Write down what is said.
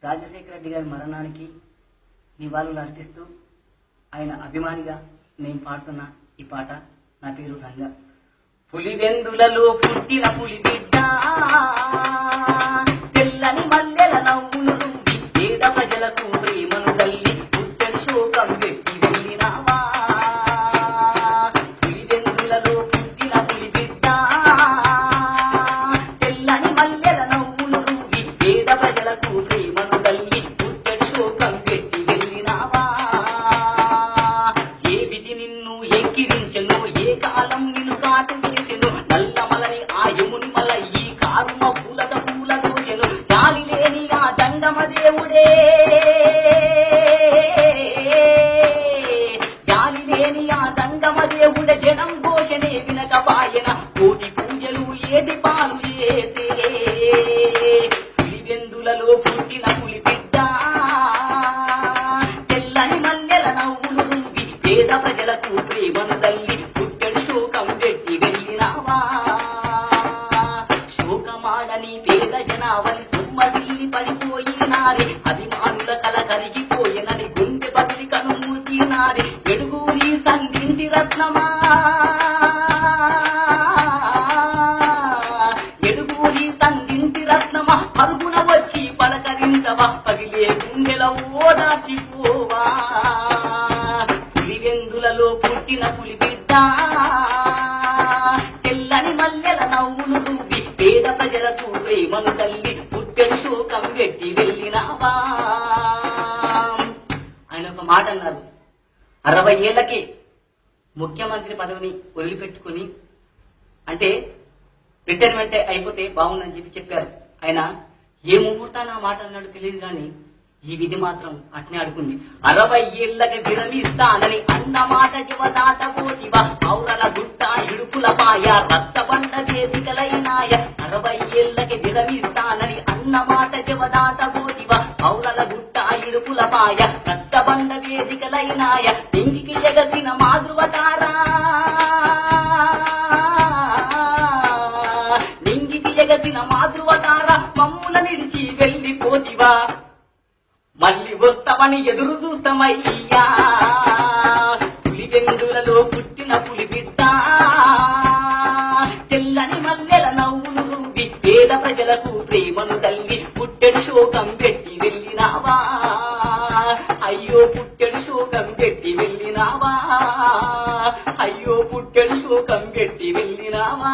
రాజశేఖర రెడ్డి గారి మరణానికి నివాళులు అర్పిస్తూ ఆయన అభిమానిగా నేను పాడుతున్న ఈ పాట. నా పేరు రంగ. పులివెందులలో పుట్టిన పులి బిడ్డ, తెల్లని మల్లెల నవ్వులు నుండి పేద ప్రజలకు ప్రేమను తల్లి పుట్టెడు శోకం పెట్టి వెళ్ళినావా. పులివెందులలో పుట్టిన పులి బిడ్డ, తెల్లని మల్లెల నవ్వులు నుండి పేద ప్రజలకు ప్రేమను తల్లి పుట్టెడు శోకం పెట్టి వెళ్ళినావా. ఏ విధి నిన్ను ఎక్కిరించెను, ఏ కాలం నిన్ను కాటు వేసెను, నల్లమలని ఆ యముని మల ఈ కారుమ పూలత పూల దోచెను. జాలి లేని ఆ జంగమ దేవుడే, జాలి లేని ఆ జంగమ దేవుడే జనం ఘోషనే వినకపాయన, కోటి పూజలు ఏది పాలు చేసే. పులివెందులలో పుట్టిన పులి బిడ్డ, తెల్లని మల్లెల నవ్వులు నుండి పేద ప్రజలకు ప్రేమను తల్లి పుట్టెడు శోకం పెట్టి వెళ్ళినావా. శోకమాడని పేద జనావని సొమ్మసిల్లి పడిపోయినారే, అభిమానుల కల కరిగిపోయినని గుండె పగిలి కను మూసినారే. ఎడుగూరి సంధింటి రత్నమా, ఎడుగూరి సంధింటి రత్నమా, పరుగున వచ్చి పలకరించవా, పగిలే గుండెల ఓదార్చిపోవా. పులివెందులలో పుట్టిన పులి బిడ్డ, తెల్లని మల్లెల నవ్వులు నువ్వి పేద ప్రజలకు ప్రేమను తల్లి పుట్టెడు శోకం పెట్టి వెళ్ళినావా. ఆయన ఒక మాట అన్నారు, 60 ఏళ్లకి ముఖ్యమంత్రి పదవిని వదిలిపెట్టుకుని, అంటే రిటైర్మెంట్ అయిపోతే బాగుందని చెప్పారు. ఆయన ఏ ముహూర్తాన మాట అన్నాడు తెలియదు కానీ ఈ విధి మాత్రం అట్నే అడుగుంది. 60 ఏళ్లకి విరమిస్తానని అన్న మాట దాటబోటివా, పౌరల గుట్ట ఇడుపుల పాయ రచ్చబండ వేదికలైనాయ. 60 ఏళ్లకి విరమిస్తానని అన్న మాట దాటబోటివా, పౌరల గుట్ట ఇడుపుల పాయ రచ్చబండ వేదికలైనాయ. ఇంటికి ఎగసిన మాధృవతారా, నింగికి ఎగసిన మాధృవతారా, మమ్ముల నిడిచి వెళ్ళిపోతివా, మళ్ళీ వస్తామని ఎదురు చూస్తామయ్యా. పులివెందులలో పుట్టిన పులి బిడ్డ, తెల్లని మల్లెల నవ్వులు నువ్వి పేద ప్రజలకు ప్రేమను తల్లి పుట్టెడు శోకం పెట్టి వెళ్ళినావా. అయ్యో పుట్టెడు శోకం పెట్టి వెళ్ళినావా, అయ్యో పుట్టెడు శోకం పెట్టి వెళ్ళినావా.